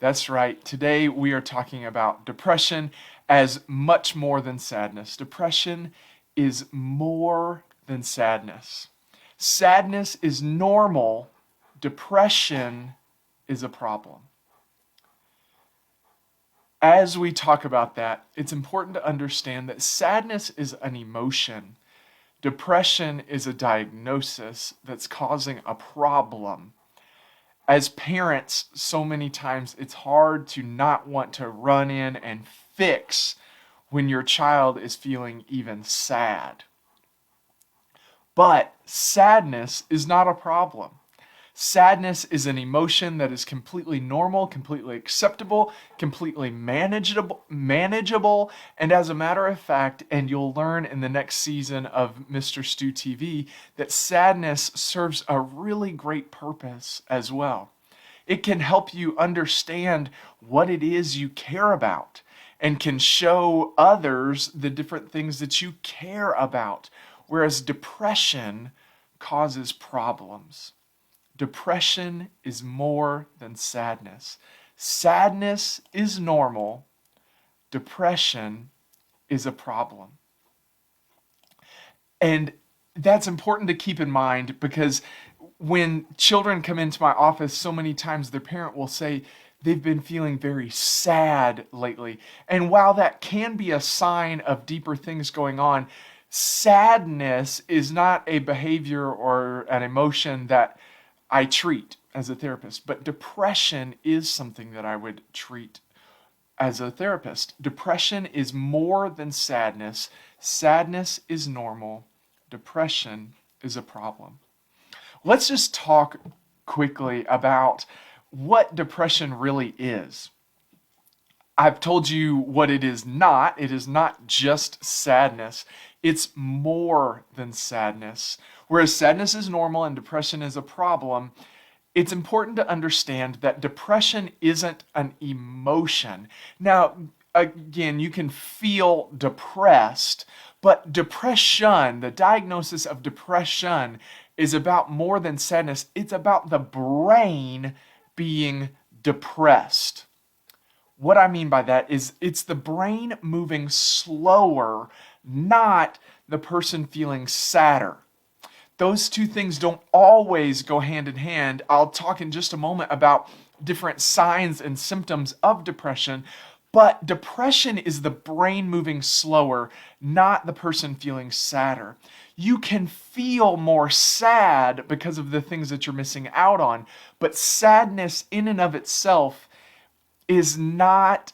That's right. Today we are talking about depression as much more than sadness. Depression is more than sadness. Sadness is normal, depression is a problem. As we talk about that, it's important to understand that sadness is an emotion. Depression is a diagnosis that's causing a problem. As parents, so many times it's hard to not want to run in and fix when your child is feeling even sad. But sadness is not a problem. Sadness is an emotion that is completely normal, completely acceptable, completely manageable, and as a matter of fact, and you'll learn in the next season of Mister Stu TV, that sadness serves a really great purpose as well. It can help you understand what it is you care about and can show others the different things that you care about, whereas depression causes problems. Depression is more than sadness. Sadness is normal. Depression is a problem. And that's important to keep in mind because when children come into my office, so many times their parent will say they've been feeling very sad lately. And while that can be a sign of deeper things going on, sadness is not a behavior or an emotion that I treat as a therapist, but depression is something that I would treat as a therapist. Depression is more than sadness. Sadness is normal. Depression is a problem. Let's just talk quickly about what depression really is. I've told you what it is not. It is not just sadness. It's more than sadness. Whereas sadness is normal and depression is a problem, it's important to understand that depression isn't an emotion. Now, again, you can feel depressed, but depression, the diagnosis of depression, is about more than sadness. It's about the brain being depressed. What I mean by that is it's the brain moving slower, not the person feeling sadder. Those two things don't always go hand in hand. I'll talk in just a moment about different signs and symptoms of depression, but depression is the brain moving slower, not the person feeling sadder. You can feel more sad because of the things that you're missing out on, but sadness in and of itself is not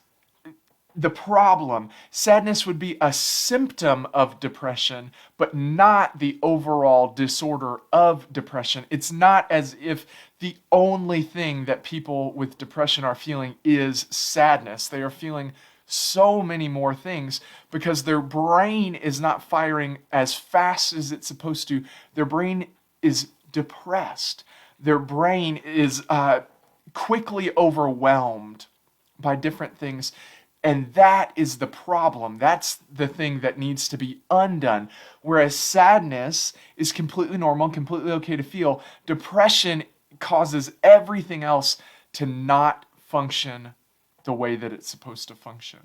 the problem. Sadness would be a symptom of depression, but not the overall disorder of depression. It's not as if the only thing that people with depression are feeling is sadness. They are feeling so many more things because their brain is not firing as fast as it's supposed to. Their brain is depressed. Their brain is quickly overwhelmed by different things. And that is the problem. That's the thing that needs to be undone. Whereas sadness is completely normal, completely okay to feel. Depression causes everything else to not function the way that it's supposed to function.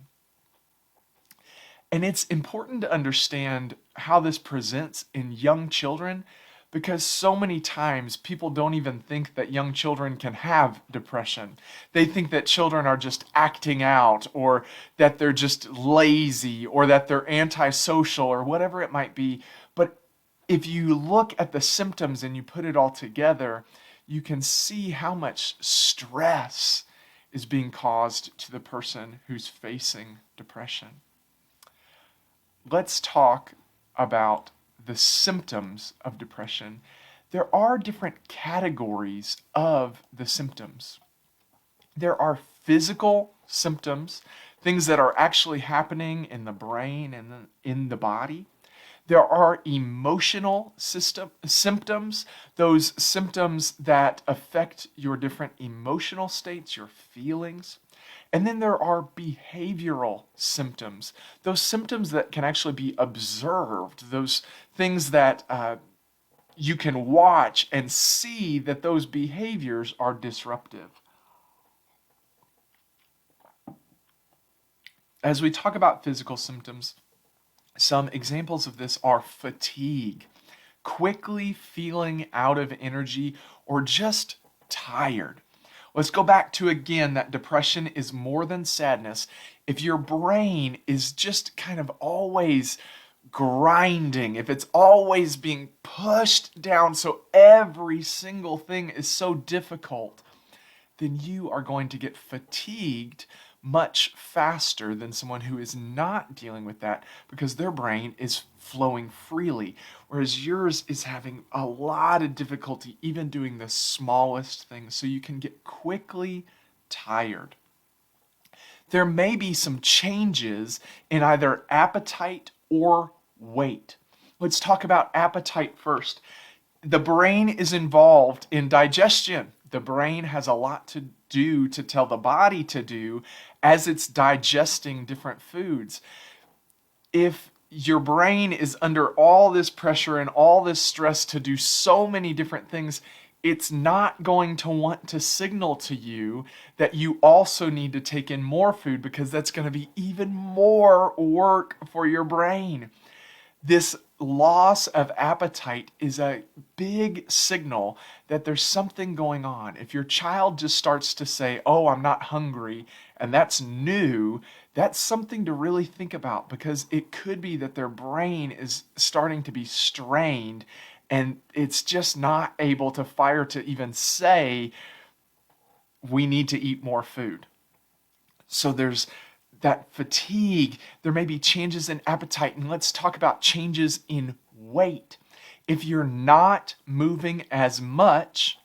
And it's important to understand how this presents in young children because so many times people don't even think that young children can have depression. They think that children are just acting out or that they're just lazy or that they're antisocial or whatever it might be. But if you look at the symptoms and you put it all together, you can see how much stress is being caused to the person who's facing depression. Let's talk about the symptoms of depression. There are different categories of the symptoms. There are physical symptoms, things that are actually happening in the brain and in the body. There are emotional symptoms, those symptoms that affect your different emotional states, your feelings. And then there are behavioral symptoms, those symptoms that can actually be observed, those things that you can watch and see that those behaviors are disruptive. As we talk about physical symptoms, some examples of this are fatigue, quickly feeling out of energy, or just tired. Let's go back to again that depression is more than sadness. If your brain is just kind of always grinding, if it's always being pushed down, so every single thing is so difficult, then you are going to get fatigued much faster than someone who is not dealing with that because their brain is flowing freely, whereas yours is having a lot of difficulty even doing the smallest things, so you can get quickly tired. There may be some changes in either appetite or weight. Let's talk about appetite first. The brain is involved in digestion. The brain has a lot to do to tell the body to do as it's digesting different foods. If your brain is under all this pressure and all this stress to do so many different things, it's not going to want to signal to you that you also need to take in more food because that's going to be even more work for your brain. This loss of appetite is a big signal that there's something going on. If your child just starts to say, "Oh, I'm not hungry," and that's new, that's something to really think about because it could be that their brain is starting to be strained and it's just not able to fire to even say, "We need to eat more food." So there's that fatigue, there may be changes in appetite, and let's talk about changes in weight. If you're not moving as much,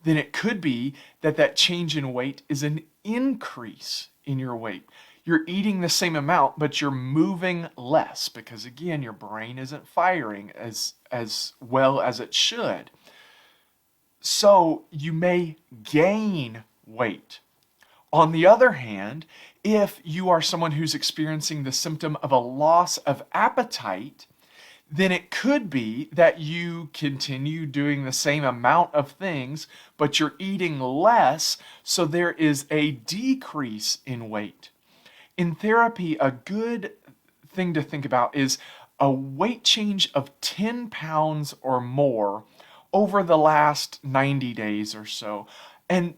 then it could be that that change in weight is an increase in your weight. You're eating the same amount, but you're moving less because, again, your brain isn't firing as well as it should. So you may gain weight. On the other hand, if you are someone who's experiencing the symptom of a loss of appetite, then it could be that you continue doing the same amount of things, but you're eating less, so there is a decrease in weight. In therapy, a good thing to think about is a weight change of 10 pounds or more over the last 90 days or so. And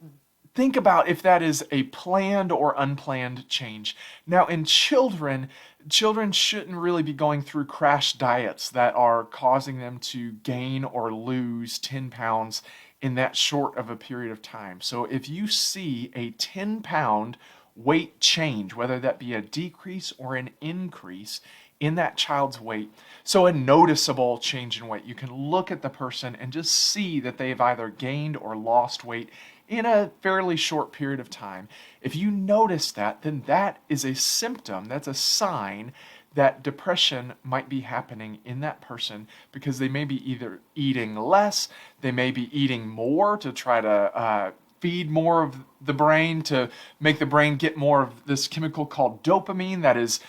think about if that is a planned or unplanned change. Now, in children shouldn't really be going through crash diets that are causing them to gain or lose 10 pounds in that short of a period of time. So if you see a 10-pound weight change, whether that be a decrease or an increase in that child's weight, so a noticeable change in weight, you can look at the person and just see that they've either gained or lost weight in a fairly short period of time. If you notice that, then that is a symptom, that's a sign that depression might be happening in that person because they may be either eating less, they may be eating more to try to feed more of the brain to make the brain get more of this chemical called dopamine that is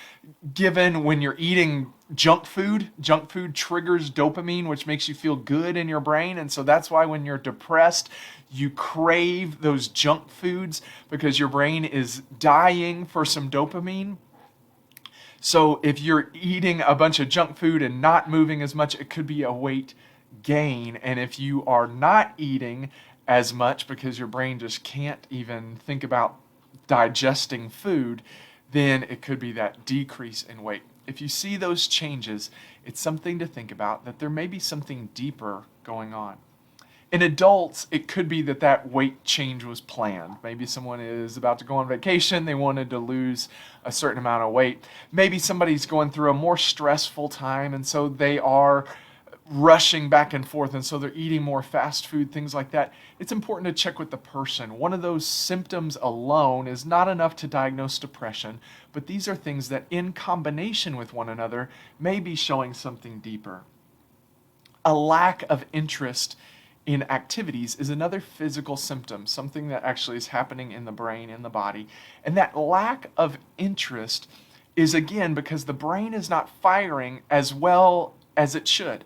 given when you're eating junk food. Junk food triggers dopamine, which makes you feel good in your brain. And so that's why when you're depressed, you crave those junk foods because your brain is dying for some dopamine. So if you're eating a bunch of junk food and not moving as much, it could be a weight gain. And if you are not eating as much because your brain just can't even think about digesting food, then it could be that decrease in weight. If you see those changes, it's something to think about that there may be something deeper going on. In adults, it could be that that weight change was planned. Maybe someone is about to go on vacation, they wanted to lose a certain amount of weight. Maybe somebody's going through a more stressful time, and so they are rushing back and forth, and so they're eating more fast food, things like that. It's important to check with the person. One of those symptoms alone is not enough to diagnose depression, but these are things that in combination with one another may be showing something deeper. A lack of interest in activities is another physical symptom, something that actually is happening in the brain, in the body. And that lack of interest is again because the brain is not firing as well as it should.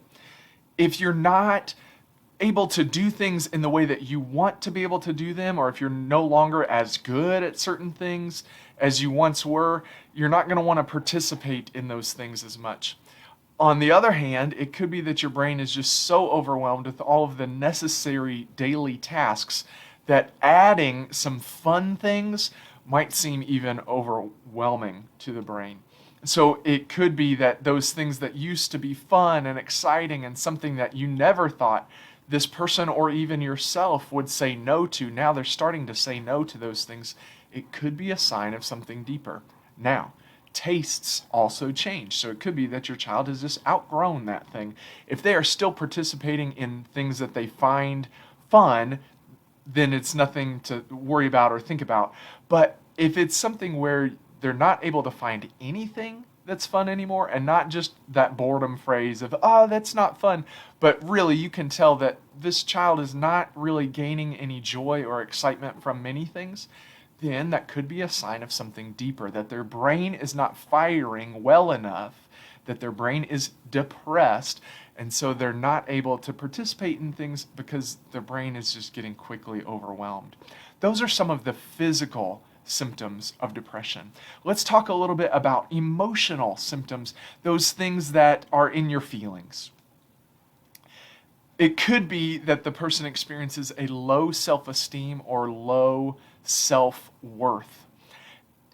If you're not able to do things in the way that you want to be able to do them, or if you're no longer as good at certain things as you once were, you're not going to want to participate in those things as much. On the other hand, it could be that your brain is just so overwhelmed with all of the necessary daily tasks that adding some fun things might seem even overwhelming to the brain. So it could be that those things that used to be fun and exciting and something that you never thought this person or even yourself would say no to, now they're starting to say no to those things. It could be a sign of something deeper. Now, tastes also change. So it could be that your child has just outgrown that thing. If they are still participating in things that they find fun, then it's nothing to worry about or think about. But if it's something where they're not able to find anything that's fun anymore, and not just that boredom phrase of, oh, that's not fun, but really you can tell that this child is not really gaining any joy or excitement from many things, then that could be a sign of something deeper, that their brain is not firing well enough, that their brain is depressed, and so they're not able to participate in things because their brain is just getting quickly overwhelmed. Those are some of the physical symptoms of depression. Let's talk a little bit about emotional symptoms, those things that are in your feelings. It could be that the person experiences a low self-esteem or low self-worth.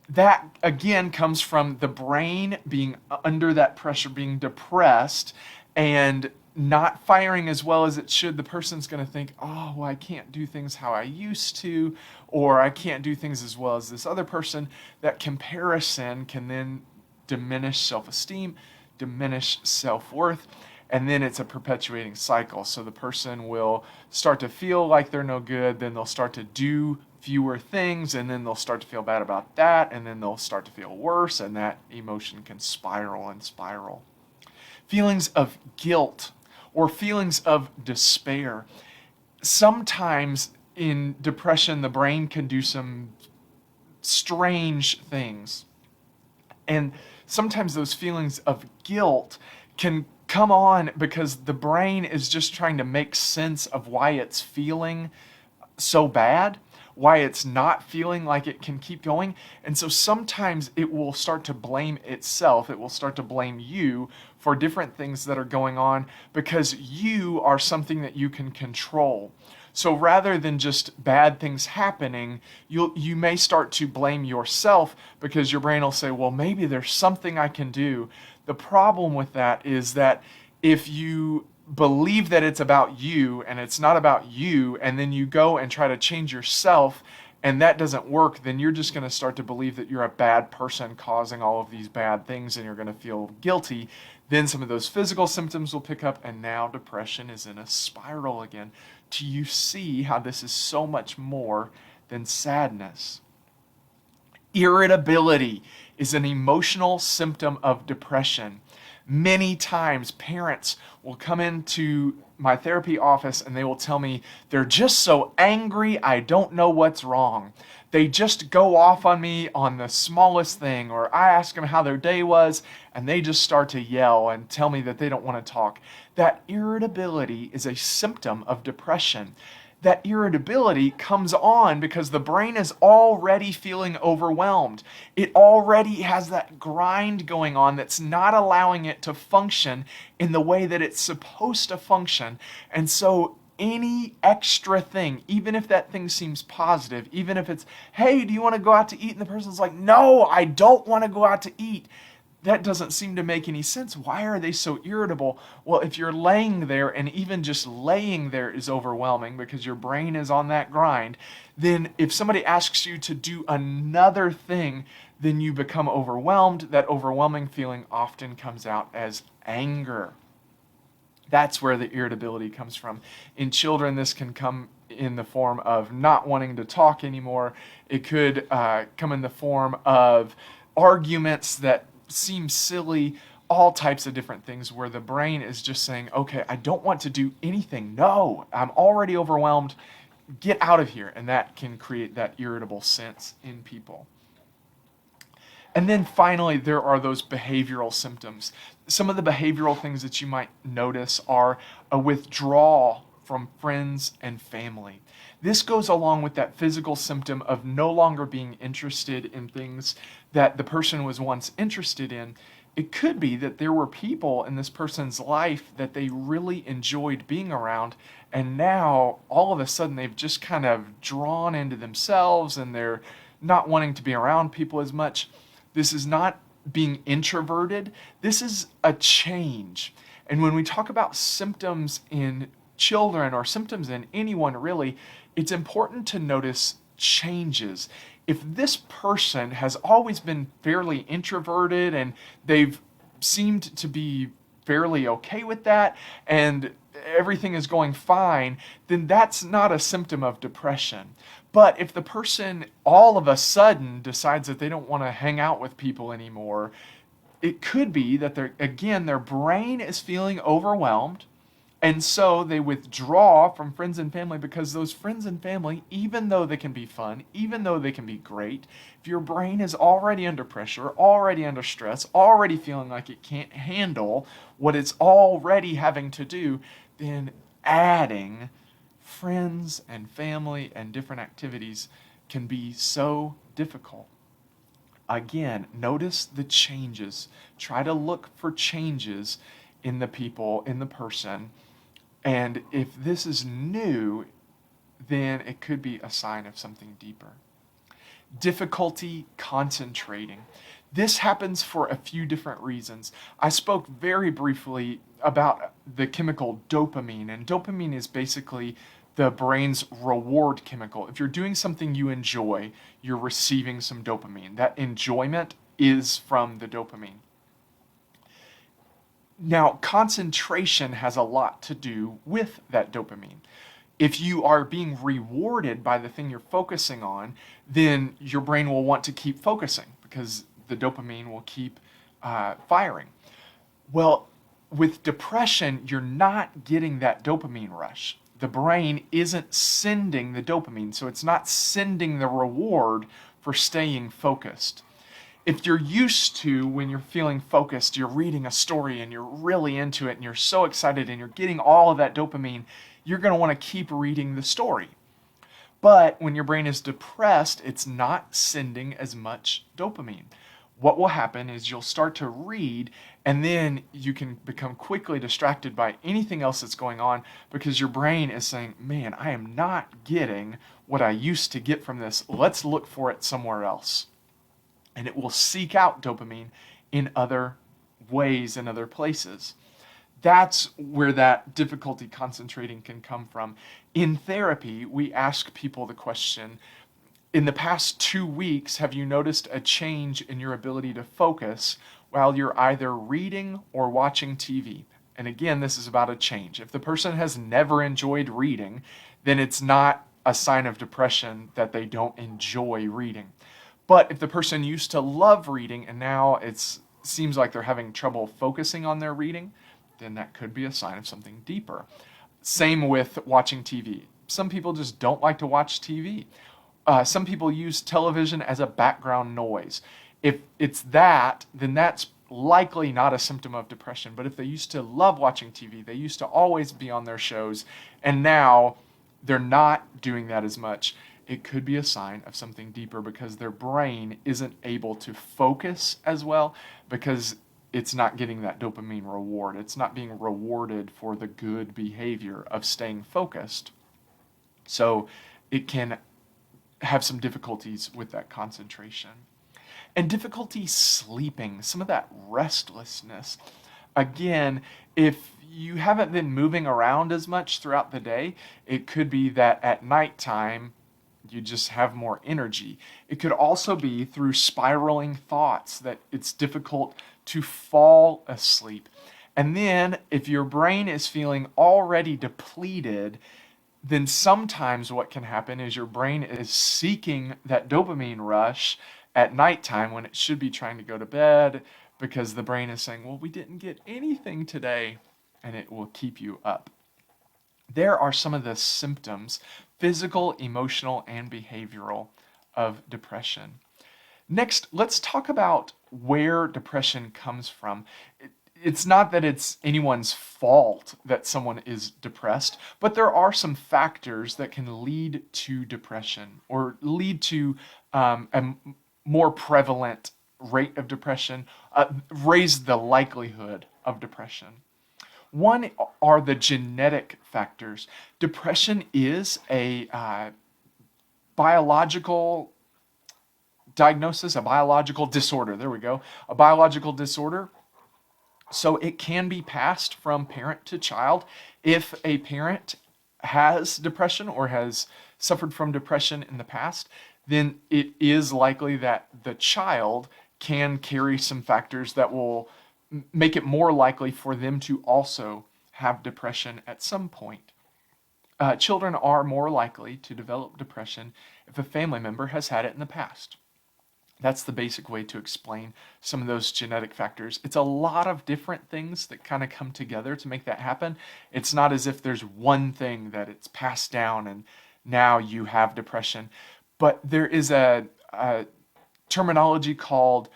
That, again, comes from the brain being under that pressure, being depressed, and not firing as well as it should. The person's going to think, oh, well, I can't do things how I used to, or I can't do things as well as this other person. That comparison can then diminish self-esteem, diminish self-worth, and then it's a perpetuating cycle. So the person will start to feel like they're no good, then they'll start to do fewer things, and then they'll start to feel bad about that, and then they'll start to feel worse, and that emotion can spiral and spiral. Feelings of guilt or feelings of despair. Sometimes in depression, the brain can do some strange things. And sometimes those feelings of guilt can come on because the brain is just trying to make sense of why it's feeling so bad, why it's not feeling like it can keep going. And so sometimes it will start to blame itself. It will start to blame you for different things that are going on because you are something that you can control. So rather than just bad things happening, you may start to blame yourself because your brain will say, well, maybe there's something I can do. The problem with that is that if you believe that it's about you and it's not about you, and then you go and try to change yourself and that doesn't work, then you're just going to start to believe that you're a bad person causing all of these bad things and you're going to feel guilty. Then some of those physical symptoms will pick up, and now depression is in a spiral again. Do you see how this is so much more than sadness? Irritability is an emotional symptom of depression. Many times parents will come into my therapy office and they will tell me they're just so angry, I don't know what's wrong. They just go off on me on the smallest thing, or I ask them how their day was and they just start to yell and tell me that they don't want to talk. That irritability is a symptom of depression. That irritability comes on because the brain is already feeling overwhelmed. It already has that grind going on that's not allowing it to function in the way that it's supposed to function. And so any extra thing, even if that thing seems positive, even if it's, hey, do you want to go out to eat? And the person's like, no, I don't want to go out to eat. That doesn't seem to make any sense. Why are they so irritable? Well, if you're laying there and even just laying there is overwhelming because your brain is on that grind, then if somebody asks you to do another thing, then you become overwhelmed. That overwhelming feeling often comes out as anger. That's where the irritability comes from. In children, this can come in the form of not wanting to talk anymore. It could come in the form of arguments that seem silly, all types of different things where the brain is just saying, okay, I don't want to do anything. No, I'm already overwhelmed. Get out of here. And that can create that irritable sense in people. And then finally, there are those behavioral symptoms. Some of the behavioral things that you might notice are a withdrawal from friends and family. This goes along with that physical symptom of no longer being interested in things that the person was once interested in. It could be that there were people in this person's life that they really enjoyed being around, and now all of a sudden they've just kind of drawn into themselves and they're not wanting to be around people as much. This is not being introverted, this is a change. And when we talk about symptoms in children or symptoms in anyone really, it's important to notice changes. If this person has always been fairly introverted and they've seemed to be fairly okay with that and everything is going fine, then that's not a symptom of depression. But if the person all of a sudden decides that they don't want to hang out with people anymore, it could be that their brain is feeling overwhelmed, and so they withdraw from friends and family, because those friends and family, even though they can be fun, even though they can be great, if your brain is already under pressure, already under stress, already feeling like it can't handle what it's already having to do, then adding friends and family and different activities can be so difficult. Again, notice the changes. Try to look for changes in the people, in the person. And if this is new, then it could be a sign of something deeper. Difficulty concentrating. This happens for a few different reasons. I spoke very briefly about the chemical dopamine, and dopamine is basically the brain's reward chemical. If you're doing something you enjoy, you're receiving some dopamine. That enjoyment is from the dopamine. Now, concentration has a lot to do with that dopamine. If you are being rewarded by the thing you're focusing on, then your brain will want to keep focusing because the dopamine will keep firing. Well, with depression, you're not getting that dopamine rush. The brain isn't sending the dopamine, so it's not sending the reward for staying focused. If you're used to, when you're feeling focused, you're reading a story and you're really into it and you're so excited and you're getting all of that dopamine, you're going to want to keep reading the story. But when your brain is depressed, it's not sending as much dopamine. What will happen is you'll start to read, and then you can become quickly distracted by anything else that's going on because your brain is saying, man, I am not getting what I used to get from this. Let's look for it somewhere else. And it will seek out dopamine in other ways and other places. That's where that difficulty concentrating can come from. In therapy, we ask people the question, in the past 2 weeks, have you noticed a change in your ability to focus while you're either reading or watching TV? And again, this is about a change. If the person has never enjoyed reading, then it's not a sign of depression that they don't enjoy reading. But if the person used to love reading and now it seems like they're having trouble focusing on their reading, then that could be a sign of something deeper. Same with watching TV. Some people just don't like to watch TV. Some people use television as a background noise. If it's that, then that's likely not a symptom of depression. But if they used to love watching TV, they used to always be on their shows, and now they're not doing that as much, it could be a sign of something deeper because their brain isn't able to focus as well because it's not getting that dopamine reward. It's not being rewarded for the good behavior of staying focused. So it can have some difficulties with that concentration. And difficulty sleeping, some of that restlessness. Again, if you haven't been moving around as much throughout the day, it could be that at nighttime you just have more energy. It could also be through spiraling thoughts that it's difficult to fall asleep. And then if your brain is feeling already depleted, then sometimes what can happen is your brain is seeking that dopamine rush at nighttime when it should be trying to go to bed because the brain is saying, well, we didn't get anything today, and it will keep you up. There are some of the symptoms, physical, emotional, and behavioral, of depression. Next, let's talk about where depression comes from. it's not that it's anyone's fault that someone is depressed, but there are some factors that can lead to depression or lead to more prevalent rate of depression, raise the likelihood of depression. One are the genetic factors. Depression is a biological diagnosis, a biological disorder. There we go. A biological disorder. So it can be passed from parent to child. If a parent has depression or has suffered from depression in the past, then it is likely that the child can carry some factors that will make it more likely for them to also have depression at some point. Children are more likely to develop depression if a family member has had it in the past. That's the basic way to explain some of those genetic factors. It's a lot of different things that kind of come together to make that happen. It's not as if there's one thing that it's passed down and now you have depression. But there is a terminology called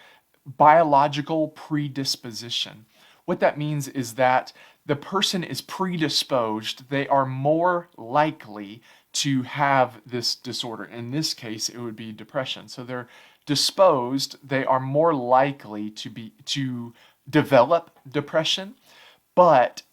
biological predisposition. What that means is that the person is predisposed, they are more likely to have this disorder. In this case, it would be depression. So they're disposed, they are more likely to develop depression, but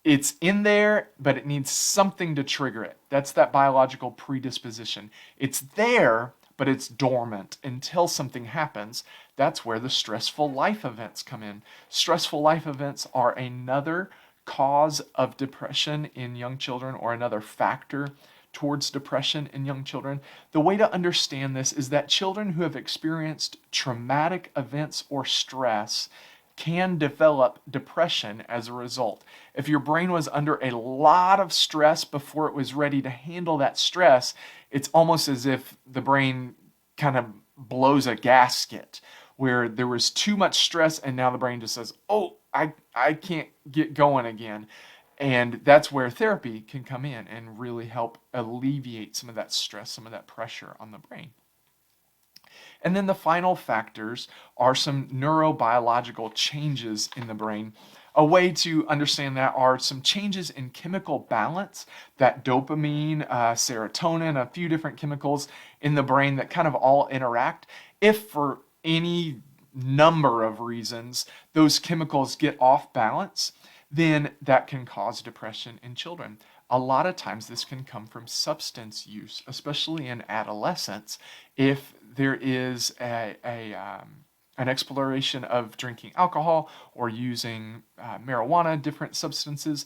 it's in there, but it needs something to trigger it. That's that biological predisposition. It's there, but it's dormant until something happens. That's where the stressful life events come in. Stressful life events are another cause of depression in young children, or another factor towards depression in young children. The way to understand this is that children who have experienced traumatic events or stress can develop depression as a result. If your brain was under a lot of stress before it was ready to handle that stress, it's almost as if the brain kind of blows a gasket where there was too much stress and now the brain just says, oh, I can't get going again. And that's where therapy can come in and really help alleviate some of that stress, some of that pressure on the brain. And then the final factors are some neurobiological changes in the brain. A way to understand that are some changes in chemical balance, that dopamine, serotonin, a few different chemicals in the brain that kind of all interact. If for any number of reasons those chemicals get off balance, then that can cause depression in children. A lot of times this can come from substance use, especially in adolescence. If there is an exploration of drinking alcohol or using marijuana, different substances,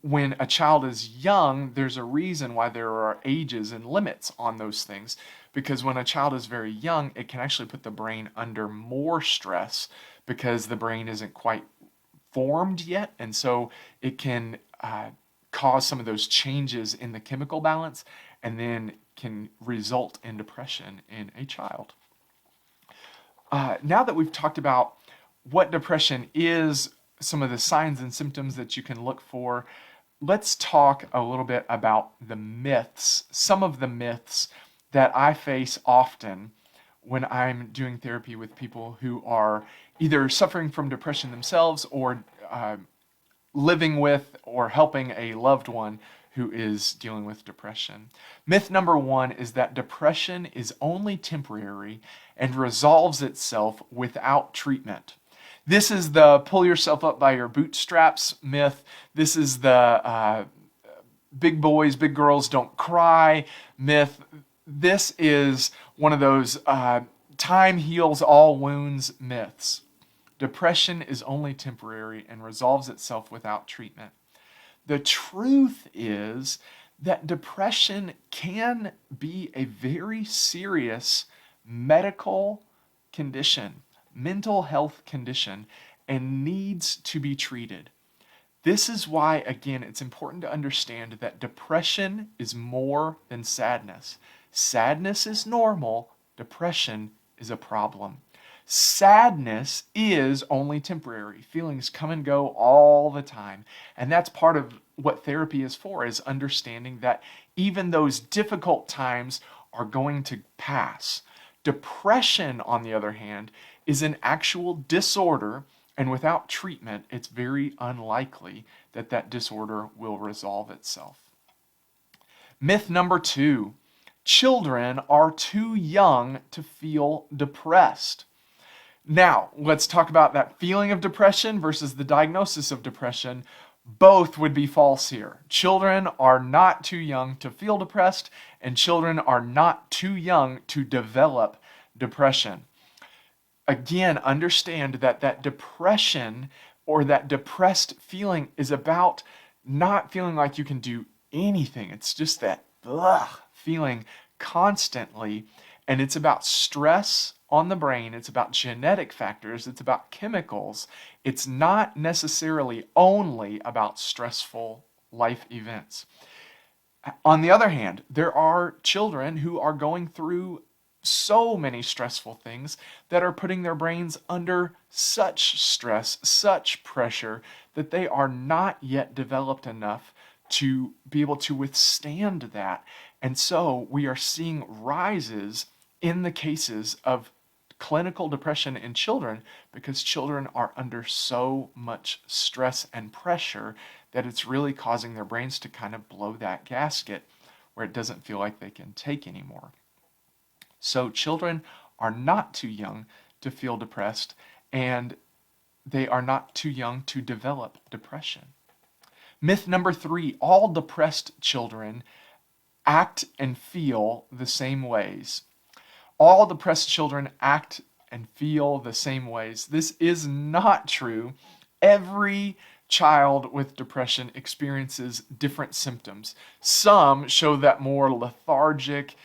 when a child is young, there's a reason why there are ages and limits on those things. Because when a child is very young, it can actually put the brain under more stress because the brain isn't quite formed yet, and so it can cause some of those changes in the chemical balance and then can result in depression in a child. Now that we've talked about what depression is, some of the signs and symptoms that you can look for, let's talk a little bit about the myths, some of the myths that I face often when I'm doing therapy with people who are either suffering from depression themselves or living with or helping a loved one who is dealing with depression. Myth number one is that depression is only temporary and resolves itself without treatment. This is the pull yourself up by your bootstraps myth. This is the big boys, big girls don't cry myth. This is one of those time heals all wounds myths. Depression is only temporary and resolves itself without treatment. The truth is that depression can be a very serious medical condition, mental health condition, and needs to be treated. This is why, again, it's important to understand that depression is more than sadness. Sadness is normal, depression is a problem. Sadness is only temporary. Feelings come and go all the time. And that's part of what therapy is for, is understanding that even those difficult times are going to pass. Depression, on the other hand, is an actual disorder, And without treatment, it's very unlikely that that disorder will resolve itself. Myth number 2, children are too young to feel depressed. Now, let's talk about that feeling of depression versus the diagnosis of depression. Both would be false here. Children are not too young to feel depressed, and children are not too young to develop depression. Again, understand that that depression or that depressed feeling is about not feeling like you can do anything. It's just that feeling constantly, and it's about stress on the brain. It's about genetic factors. It's about chemicals. It's not necessarily only about stressful life events. On the other hand, there are children who are going through so many stressful things that are putting their brains under such stress, such pressure, that they are not yet developed enough to be able to withstand that. And so we are seeing rises in the cases of clinical depression in children because children are under so much stress and pressure that it's really causing their brains to kind of blow that gasket where it doesn't feel like they can take anymore. So children are not too young to feel depressed, and they are not too young to develop depression. Myth number 3, all depressed children act and feel the same ways. All depressed children act and feel the same ways. This is not true. Every child with depression experiences different symptoms. Some show that more lethargic,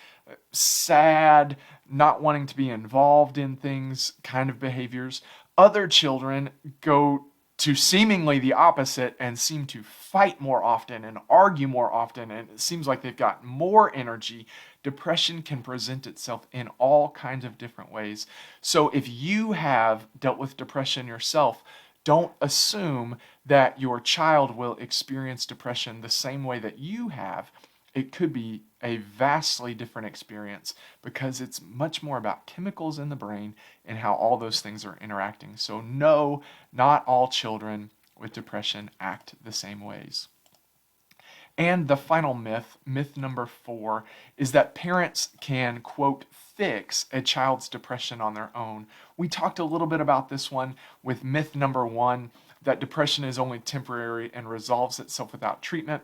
sad, not wanting to be involved in things kind of behaviors. Other children go to seemingly the opposite and seem to fight more often and argue more often, and it seems like they've got more energy. Depression can present itself in all kinds of different ways. So if you have dealt with depression yourself, don't assume that your child will experience depression the same way that you have. It could be a vastly different experience because it's much more about chemicals in the brain and how all those things are interacting. So no, not all children with depression act the same ways. And the final myth, myth number 4, is that parents can, quote, fix a child's depression on their own. We talked a little bit about this one with myth number 1, that depression is only temporary and resolves itself without treatment.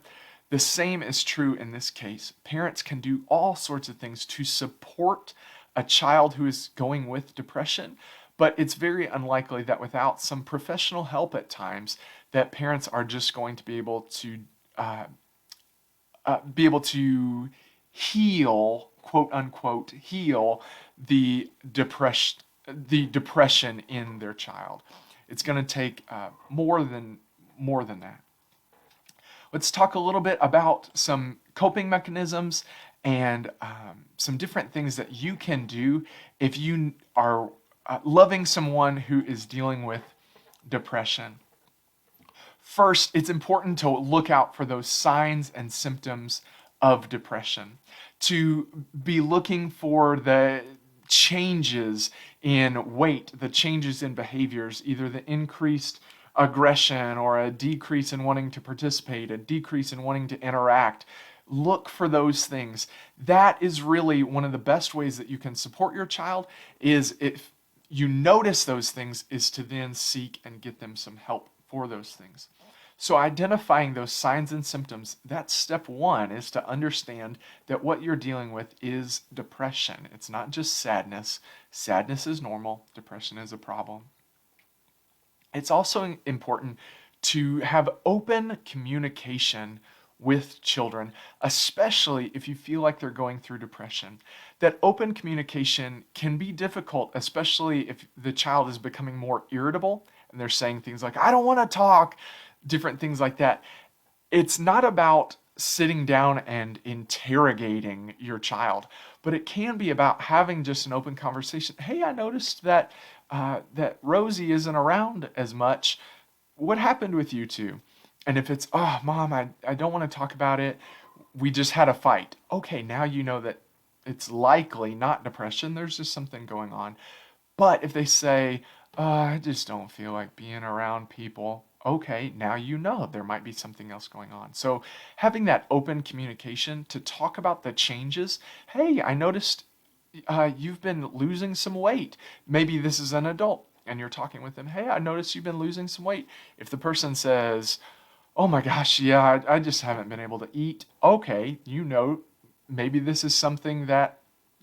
The same is true in this case. Parents can do all sorts of things to support a child who is going with depression, but it's very unlikely that without some professional help at times, that parents are just going to be able to heal, quote unquote, heal the depression in their child. It's going to take more than that. Let's talk a little bit about some coping mechanisms and some different things that you can do if you are loving someone who is dealing with depression. First, it's important to look out for those signs and symptoms of depression, to be looking for the changes in weight, the changes in behaviors, either the increased aggression or a decrease in wanting to participate, a decrease in wanting to interact. Look for those things. That is really one of the best ways that you can support your child, is if you notice those things, is to then seek and get them some help for those things. So identifying those signs and symptoms, that's step 1, is to understand that what you're dealing with is depression. It's not just sadness. Sadness is normal. Depression is a problem. It's also important to have open communication with children, especially if you feel like they're going through depression. That open communication can be difficult, especially if the child is becoming more irritable and they're saying things like, I don't want to talk, different things like that. It's not about sitting down and interrogating your child, but it can be about having just an open conversation. Hey, I noticed that Rosie isn't around as much. What happened with you two? And if it's, oh, Mom, I don't want to talk about it. We just had a fight. Okay, now you know that it's likely not depression. There's just something going on. But if they say, I just don't feel like being around people. Okay, now you know there might be something else going on. So, having that open communication to talk about the changes. Hey, I noticed you've been losing some weight. Maybe this is an adult and you're talking with them. Hey, I noticed you've been losing some weight. If the person says, oh my gosh, yeah, I just haven't been able to eat. Okay, maybe this is something that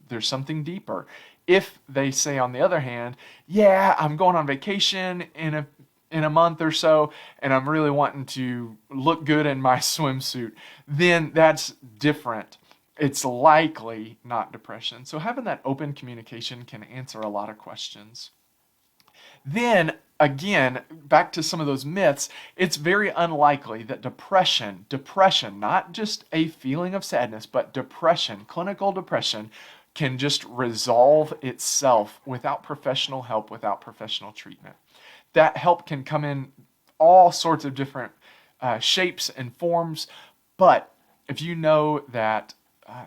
there's something deeper. If they say, on the other hand, yeah, I'm going on vacation in a month or so, and I'm really wanting to look good in my swimsuit, then that's different. It's likely not depression. So having that open communication can answer a lot of questions. Then again, back to some of those myths, it's very unlikely that depression, not just a feeling of sadness, but depression, clinical depression, can just resolve itself without professional help, without professional treatment. That help can come in all sorts of different shapes and forms, but if you know that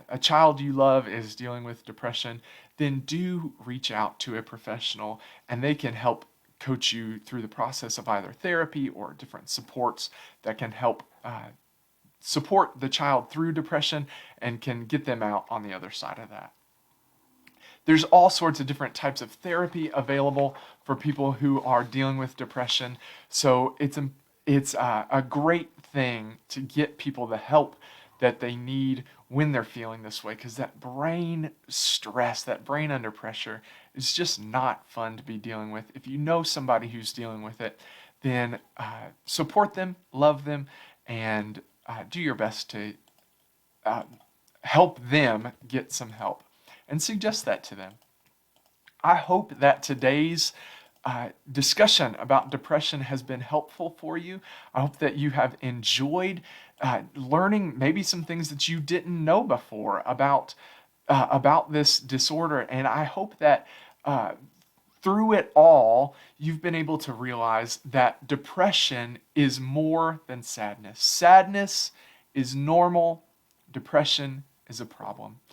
a child you love is dealing with depression, then do reach out to a professional and they can help coach you through the process of either therapy or different supports that can help support the child through depression and can get them out on the other side of that. There's all sorts of different types of therapy available for people who are dealing with depression. So it's a great thing to get people the help that they need when they're feeling this way, because that brain stress, that brain under pressure, is just not fun to be dealing with. If you know somebody who's dealing with it, then support them, love them, and do your best to uh, help them get some help and suggest that to them. I hope that today's discussion about depression has been helpful for you. I hope that you have enjoyed learning maybe some things that you didn't know before about this disorder, and I hope that through it all, you've been able to realize that depression is more than sadness. Sadness is normal, depression is a problem.